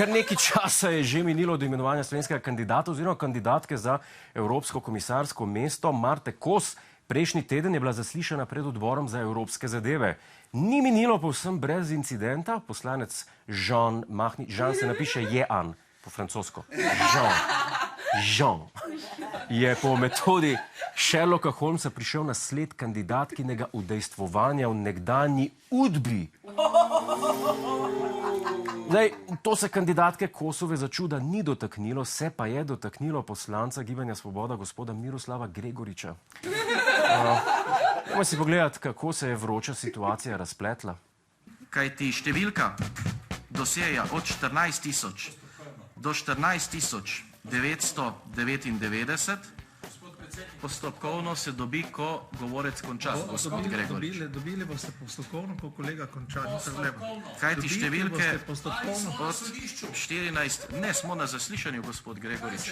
Kar nekaj časa je že minilo od imenovanja slovenskega kandidata oziroma kandidatke za evropsko komisarsko mesto Marte Kos. Prejšnji teden je bila zaslišana pred odborom za evropske zadeve. Ni minilo povsem brez incidenta. Poslanec Jean Mahnič, Jean se napiše Jean po francosko. Jean je po metodi Sherlocka Holmesa prišel na sled kandidatkinega udejstvovanja v nekdanji Udbi. Zdaj, to se kandidatke Kosove začuda ni dotaknilo, se pa je dotaknilo poslanca Gibanja Svoboda, gospoda Miroslava Gregoriča. Dajmo si pogledati, kako se je vroča situacija razpletla. Kaj ti številka dosjeja od 14.000 do 14.999, postopkovno se dobi, ko govorec konča, gospod Gregorič. Dobili boste postopkovno, ko kolega konča, ni problema. Kaj ti številke od 14... Ne, smo na zaslišanju, gospod Gregorič.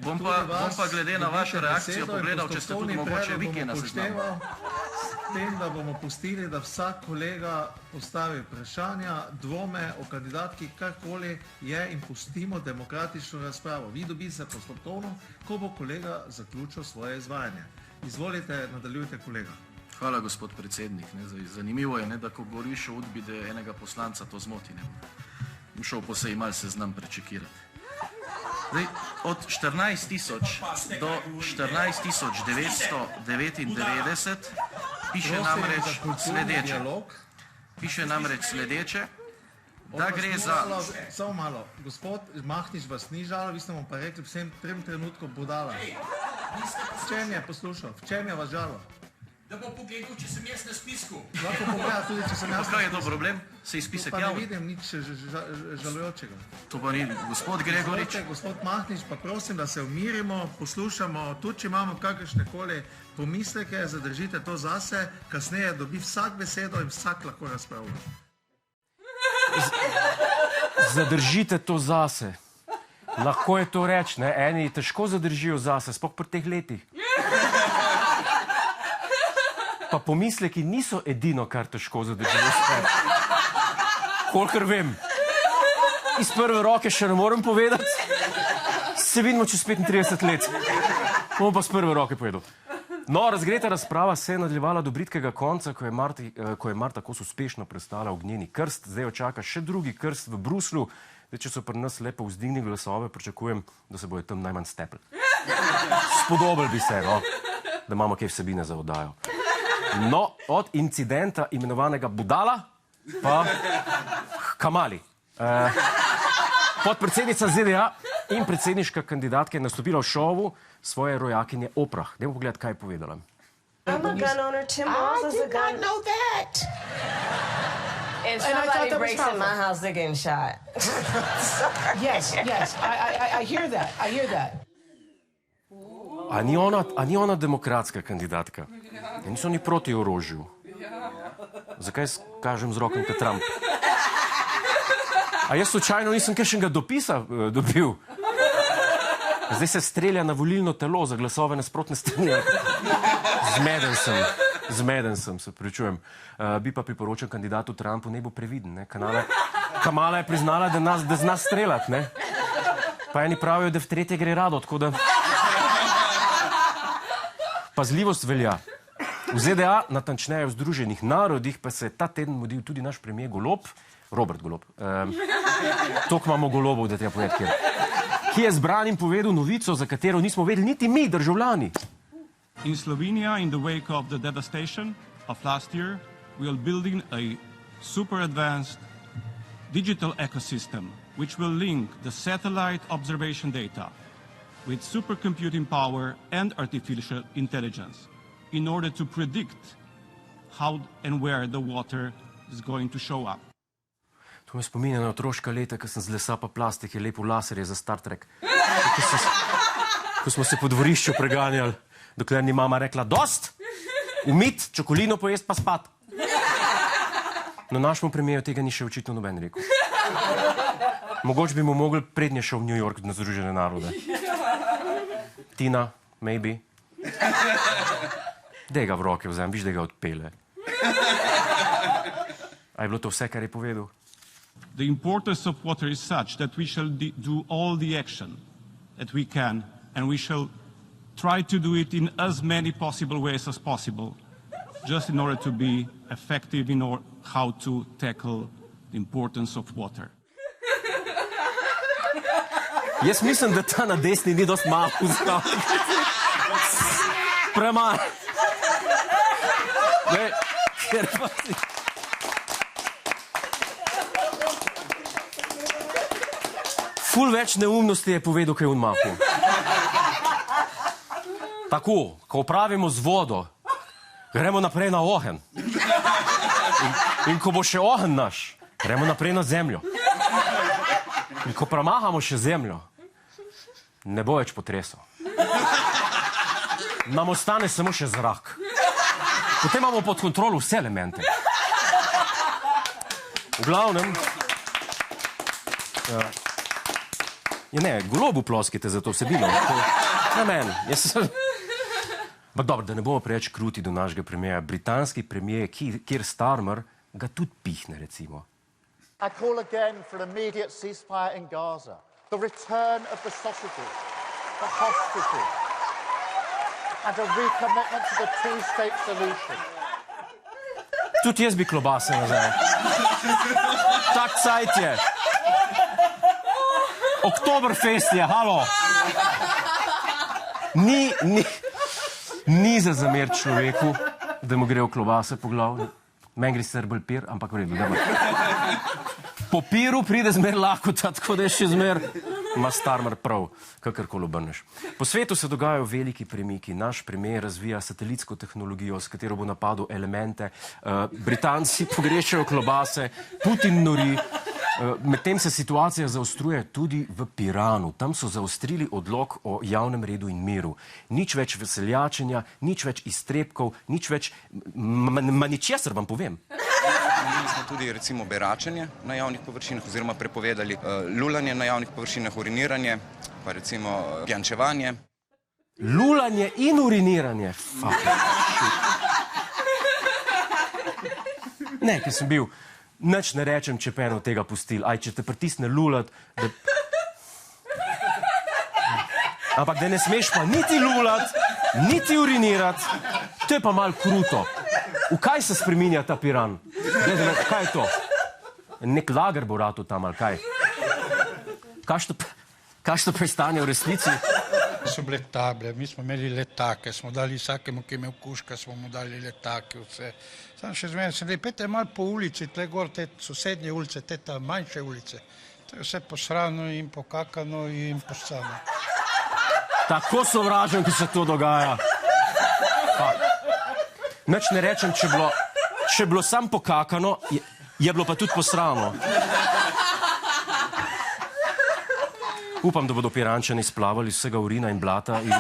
Bom pa glede na vašo reakcijo pogledal, če ste tudi mogoče vi kje na seznamu. S tem, da bomo pustili, da vsak kolega postavi vprašanja, dvome o kandidatki, karkoli je, in pustimo demokratično razpravo. Vi dobite postopkovno, ko bo kolega zaključil svoje izvajanje. Izvolite, nadaljujte, kolega. Hvala, gospod predsednik. Zanimivo je, da ko govoriš o Udbi, da enega poslanca to zmoti. Bom šel po seji malo seznam prečekirati. Od 14.000 do 14.999 piše namreč sledeče, da gre za... Samo malo. Gospod Mahnič vas ni žalil, vi ste mu pa rekli vsem 3 trenutkom budala. V čem je poslušal? V čem je vas žalil? Da bo pogledal, če sem jaz na spisku. Lahko pogleda tudi, če sem jaz na spisku. Kaj je to problem? Se izpisek javno? Pa ne vidim nič žalujočega. To pa ni, gospod Gregorič. Gospod Mahnič, pa prosim, da se umirimo, poslušamo, tudi če imamo kakršnekoli pomisleke, zadržite to zase, kasneje dobi vsak besedo in vsak lahko razpravlja. Zadržite to zase. Lahko je to reči, ne? Eni težko zadržijo zase, sploh pri teh letih. Pa pomisleki niso edino, kar težko zadržijo spet. Kolikor vem. Iz prve roke še ne morem povedati. Se vidimo čez 35 let. Bomo pa z prve roke povedal. No, razgreta razprava se je nadaljevala do bridkega konca, ko je Marta Kos uspešno prestala ognjeni krst. Zdaj jo čaka še drugi krst v Bruslju. Zdaj, če so pri nas lepo vzdignili glasove, pričakujem, da se bojo tam najmanj stepli. Spodobili bi se, no, da imamo kaj vsebine za oddajo. No, od incidenta imenovanega Budala pa Kamali. Podpredsednica ZDA in predsedniška kandidatka je nastopila v šovu svoje rojakinje Oprah. Dajmo pogledati, kaj je povedala. I'm a gun owner. Tim Walz is a gun. I did not know that. If somebody breaks in my house, they're getting shot. Yes, I hear that. I hear that. A ni ona demokratska kandidatka? Niso ni proti orožju. Zakaj kažem z rokom te Trump? A jaz slučajno nisem kakšnega dopisa dobil? Zdaj se strelja na volilno telo za glasove nasprotne strani. Zmeden sem, se pričujem. Bi pa priporočal kandidatu Trumpu, ne bo previden. Kamala je priznala, da zna streljati. Pa eni pravijo, da v tretje gre rado, tako da... Pazljivost velja. V ZDA, natančneje v Združenih narodih, pa se je ta teden mudil tudi naš premier Golob, Robert Golob. Toliko imamo Golobov, da treba povedati, ki je zbranim povedal novico, za katero nismo vedeli niti mi, državljani. In Slovenia, in the wake of the devastation of last year, we are building a super advanced digital ecosystem which will link the satellite observation data with supercomputing power and artificial intelligence in order to predict how and where the water is going to show up. To me spominja na otroška leta, ko sem z lesa pa plastike lepil laserje za Star Trek. Ko smo se po dvorišču preganjali, dokler ni mama rekla, dost, umit, čokolino pojest pa spat. No, našemu premijeru tega ni še očitno noben rekel. Mogoče bi mu mogli prednje šel v New York na Združene narode. Tina, maybe. Dej ga v roke vzem, viš, da ga odpele. A je bilo to vse, kar je povedal? The importance of water is such that we shall do all the action that we can, and we shall try to do it in as many possible ways as possible, just in order to be effective in how to tackle the importance of water. Jaz mislim, da ta na desni ni dosti malo vzgal. Premalo. Ker pa si... Ful več neumnosti je povedal, kaj je on mahal. Tako, ko opravimo z vodo, gremo naprej na ogenj. In ko bo še ogenj naš, gremo naprej na zemljo. In ko premahamo še zemljo, ne bo več potresov. Nam ostane samo še zrak. Potem imamo pod kontrolo vse elemente. V glavnem... Ne, golobu ploskite za to vsebino. Na meni. Ampak dobro, da ne bomo preveč kruti do našega premijera. Britanski premijer Keir Starmer ga tudi pihne, recimo. I call again for an immediate ceasefire in Gaza, the return of the sausages, the hostages, and a recommitment to the two-state solution. Tudi jaz bi klobase nazaj. Tak cajt je. Oktoberfest je, halo. Ni za zamer človeku, da mu gre v klobase po glavi. Meni gre sicer bolj pir, ampak v redu, dobro. Po piru pride zmer lakota, tako da je še zmer ima Starmer prav, kakorkoli obrneš. Po svetu se dogajajo veliki premiki. Naš premier razvija satelitsko tehnologijo, s katero bo napadel elemente. Britanci pogrešajo klobase, Putin nori. Medtem se situacija zaostruje tudi v Piranu. Tam so zaostrili odlok o javnem redu in miru. Nič več veseljačenja, nič več iztrebkov, nič več... ničesar vam povem. Imeli smo tudi recimo beračenje na javnih površinah oziroma prepovedali lulanje na javnih površinah, uriniranje, pa recimo pjančevanje. Lulanje in uriniranje? Ne, ker sem bil... Nič ne rečem, če pa eno tega pustil. Aj, če te pritisne lulat, da... Ampak da ne smeš pa niti lulat, niti urinirat, to je pa malo kruto. V kaj se spreminja ta Piran? Kaj je to? Nek lager bo ratu tam, ali kaj? Kakšno pa je stanje v resnici? So bile table, mi smo imeli letake, smo dali vsakemu, ki je imel kužka, smo mu dali letake, vse. Sam še zmeraj sem rekel, pejte malo po ulici, tle gor, te sosednje ulice, te ta manjše ulice. To je vse posrano in pokakano in poscano. Tako sovražen, ko se to dogaja. Nič ne rečem, če bilo sam pokakano, je bilo pa tudi posrano. Upam, da bodo Pirančani splavali vsega urina in blata in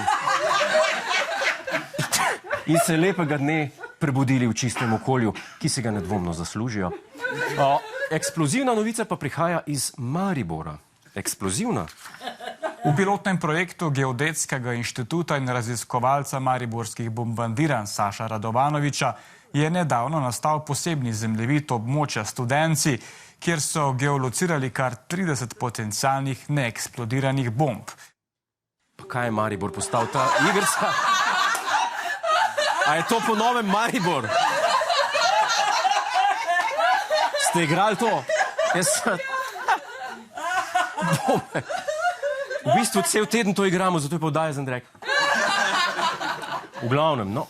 se lepega dne prebudili v čistem okolju, ki se ga nedvomno zaslužijo. Eksplozivna novica pa prihaja iz Maribora. Eksplozivna. V pilotnem projektu Geodetskega inštituta in raziskovalca mariborskih bombardiranj Saša Radovanoviča je nedavno nastal posebni zemljevid območja Studenci, kjer so geolocirali kar 30 potencialnih neeksplodiranih bomb. Pa kaj je Maribor postal ta igrica? A je to po novem Maribor? Ste igrali to? Bombe. V bistvu cel teden to igramo, zato je pa oddaja za Andrej. V glavnem, no.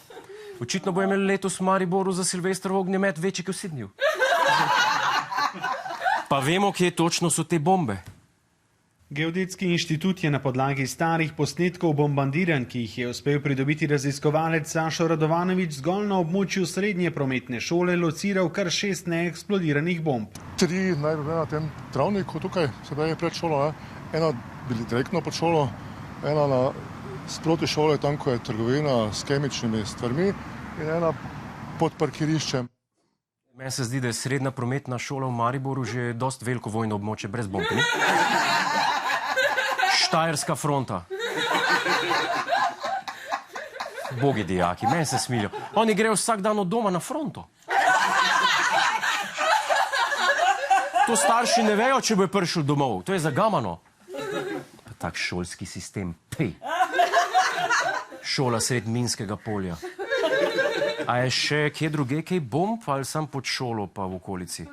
Očitno bo imel letos v Mariboru za Silvestrov ognjemet večji kot v Sydneyju. Pa vemo, kje točno so te bombe. Geodetski inštitut je na podlagi starih posnetkov bombardiranj, ki jih je uspel pridobiti raziskovalec Sašo Radovanovič, zgolj na območju srednje prometne šole lociral kar 6 neeksplodiranih bomb. 3 naj bi bile na tem travniku tukaj, se pravi pred šolo, ena bili direktno pod šolo, ena na sproti šole, tam, ko je trgovina s kemičnimi stvarmi, in ena pod parkiriščem. Meni se zdi, da je srednja prometna šola v Mariboru že dost veliko vojno območje brez bomb. Štajerska fronta. Bogi dijaki, meni se smilijo. Oni grejo vsak dan od doma na fronto. To starši ne vejo, če bo prišel domov. To je zagamano. Pa tak šolski sistem. Pej. Šola sred minskega polja. A je še kje druge kaj bomb ali sam pod šolo pa v okolici?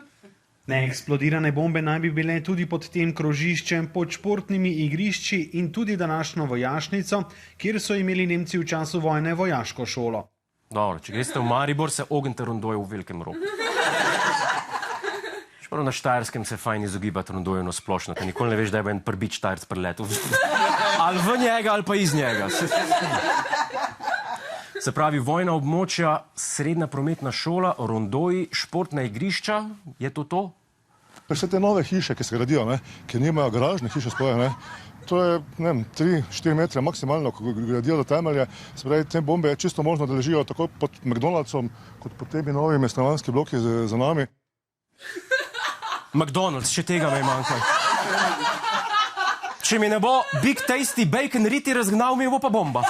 Neeksplodirane bombe naj bi bile tudi pod tem krožiščem, pod športnimi igrišči in tudi današnjo vojašnico, kjer so imeli Nemci v času vojne vojaško šolo. Dobro, če greste v Maribor, se ognete rondoju v velikem roku. Čeprav na Štajerskem se fajn izogibati rondoju na splošno, ker nikoli ne veš, da je en prbič Štajerc preletel. Ali v njega, ali pa iz njega. Se pravi, vojna območja, srednja prometna šola, rondoji, športna igrišča, je to to? Vse te nove hiše, ki se gradijo, ki nimajo garažne hiše spoje, to je, ne vem, 3-4 metre maksimalno, ko gradijo do temelje. Se pravi, te bombe je čisto možno, da ležijo tako pod McDonald'som, kot pod temi novimi stanovanjski bloki za nami. McDonald's, še tega me manjka. Če mi ne bo Big Tasty Bacon Riti razgnal, mi bo pa bomba.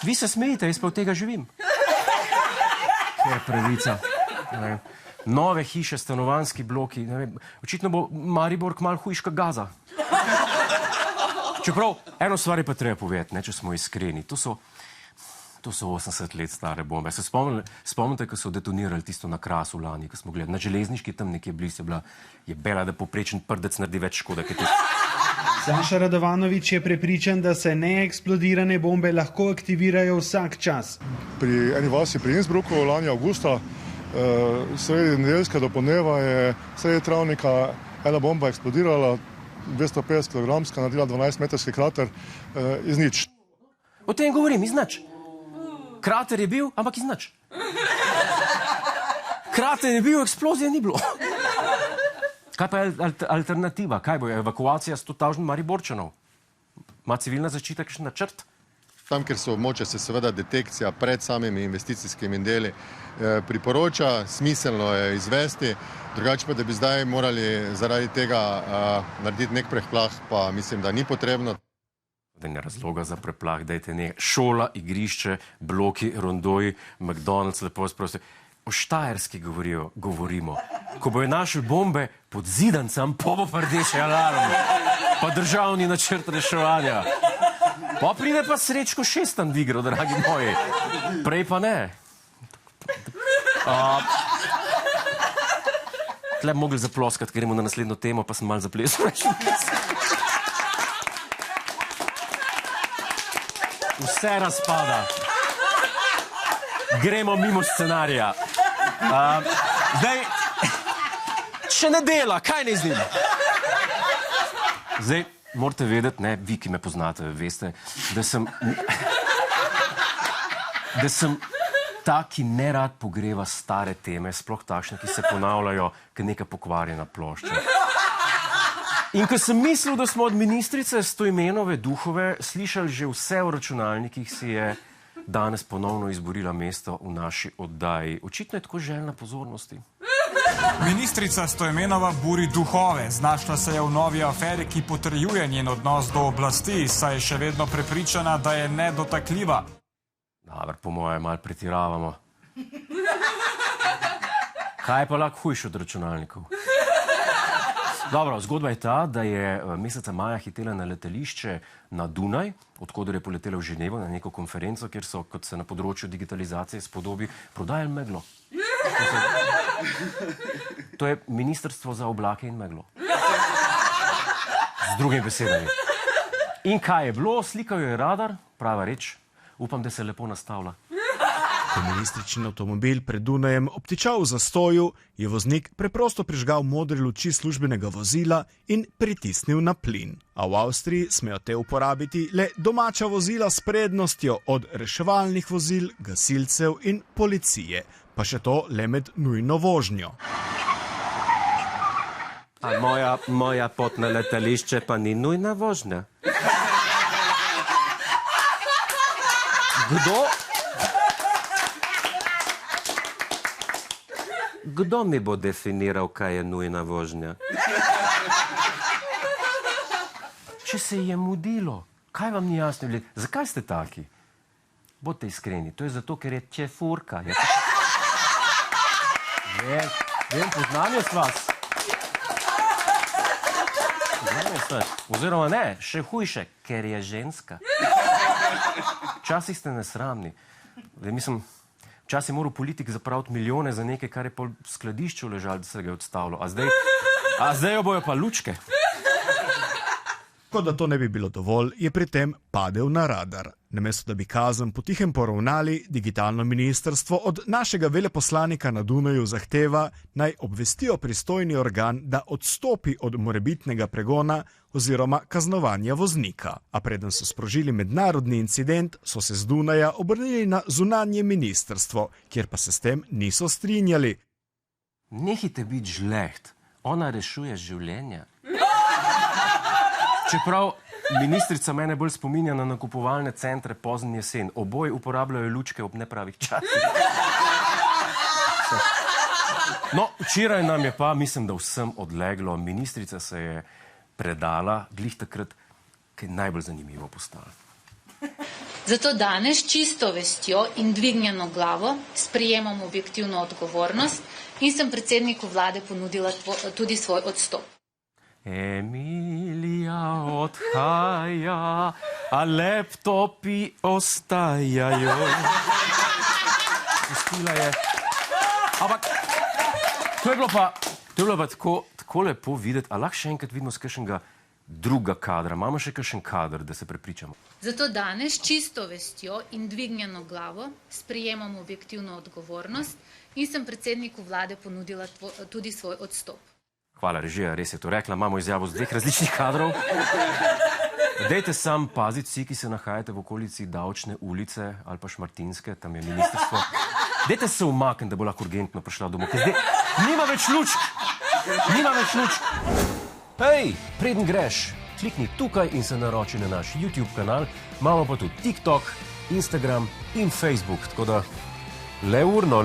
Vi se smejite, jaz pa od tega živim. Kje je pravica? Nove hiše, stanovanjski bloki. Očitno bo Maribor kmalu hujš kot Gaza. Čeprav, eno stvar je pa treba povedati, če smo iskreni. To so 80 let stare bombe. Se spomnite, ko so detonirali tisto na Krasu lani, ko smo gledali. Na železniški tam nekje blizu je bela, da poprečen prdec naredi več škode. Saša Radovanovič je prepričan, da se neeksplodirane bombe lahko aktivirajo vsak čas. Pri eni vasi pri Innsbrucku lani avgusta, sredi nedeljska dopoldneva je sredi travnika ena bomba eksplodirala, 250 kg, naredila 12-metrski krater iz nič. O tem govorim, iz nič. Krater je bil, ampak iz nič. Krater je bil, eksplozije ni bilo. Kaj pa je alternativa? Kaj bo, evakuacija 100.000 Mariborčanov? Ma civilna zaščita kakšen načrt? Tam, kjer so območja, se seveda detekcija pred samimi investicijskimi deli priporoča, smiselno je izvesti, drugače pa, da bi zdaj morali zaradi tega narediti nek preplah, pa mislim, da ni potrebno. Da ni razloga za preplah, dajte nekaj. Šola, igrišče, bloki, rondoji, McDonald's, lepo vas prosim. O Štajerski govorimo. Ko bojo našli bombe pod zidancem, pa bo rdeči alarm, pa državni načrt reševanja. Pa pride pa Srečko Šestan v igro, dragi moji. Prej pa ne. Tle bi mogli zaploskati, ker gremo na naslednjo temo, pa sem malo zaplesal. Vse razpada. Gremo mimo scenarija. Zdaj, če ne dela, kaj ne z njim? Zdaj, morate vedeti, vi, ki me poznate, veste, da sem ta, ki nerad pogreva stare teme, sploh takšne, ki se ponavljajo, kot neka pokvarjena plošča. In ko sem mislil, da smo od ministrice Stojmenove Duhove slišali že vse o računalnikih, si je danes ponovno izborila mesto v naši oddaji. Očitno je tako željna pozornosti. Ministrica Stojmenova buri duhove. Znašla se je v novi aferi, ki potrjuje njen odnos do oblasti, saj je še vedno prepričana, da je nedotakljiva. Dobar, po moje malo pretiravamo. Kaj je pa lahko hujše od računalnikov? Dobro, zgodba je ta, da je meseca maja hitela na letališče na Dunaj, odkoder je poletela v Ženevo na neko konferenco, kjer so, kot se na področju digitalizacije spodobi, prodajali meglo. To je Ministrstvo za oblake in meglo. Z drugimi besedami. In kaj je bilo? Slikal je radar, prava reč. Upam, da se lepo nastavlja. Ko je ministričin avtomobil pred Dunajem obtičal v zastoju, je voznik preprosto prižgal modre luči službenega vozila in pritisnil na plin. A v Avstriji smejo te uporabiti le domača vozila s prednostjo od reševalnih vozil, gasilcev in policije, pa še to le med nujno vožnjo. A moja pot na letališče pa ni nujna vožnja. Kdo mi bo definiral, kaj je nujna vožnja? Če se je mudilo, Kaj vam ni jasno? Zakaj ste taki? Bodite iskreni. To je zato, ker je čefurka. Vem, poznam jaz vas. Oziroma ne, še hujše, ker je ženska. Včasih ste nesramni. Mislim, včasih je moral politik zapraviti milijone za nekaj, kar je pol v skladišču ležalo, da se ga je odstavilo. A zdaj jo bojo pa lučke. Kot da to ne bi bilo dovolj, je pri tem padel na radar. Namesto da bi kazen potihem poravnali, digitalno ministrstvo od našega veleposlanika na Dunaju zahteva, naj obvestijo pristojni organ, da odstopi od morebitnega pregona oziroma kaznovanja voznika. A preden so sprožili mednarodni incident, so se z Dunaja obrnili na zunanje ministrstvo, kjer pa se s tem niso strinjali. Nehajte biti žleht. Ona rešuje življenja. Čeprav ministrica mene bolj spominja na nakupovalne centre pozn jesen. Oboji uporabljajo lučke ob nepravih časih. No, včeraj nam je pa, mislim, da vsem odleglo. Ministrica se je predala, glih takrat, kaj je najbolj zanimivo postalo. Zato danes čisto vestjo in dvignjeno glavo sprejemam objektivno odgovornost in sem predsedniku vlade ponudila tudi svoj odstop. Emilija odhaja, a laptopi ostajajo. Pustila je. Ampak, to je bilo pa tako lepo videti, a lahko še enkrat vidimo z kakšnega druga kadra. Imamo še kakšen kader, da se prepričamo. Zato danes čisto vestjo in dvignjeno glavo sprejemam objektivno odgovornost in sem predsedniku vlade ponudila tudi svoj odstop. Hvala, režija, res je to rekla. Imamo izjavo z 2 različnih kadrov. Dejte sam paziti vsi, ki se nahajate v okolici Davčne ulice ali pa Šmartinske, tam je ministrstvo. Dejte se umakniti, da bo lahko urgentno prišla domov, ker zdaj nima več lučk. Nima več lučk. Hej, preden greš, klikni tukaj in se naroči na naš YouTube kanal. Imamo pa tudi TikTok, Instagram in Facebook, tako da le urno.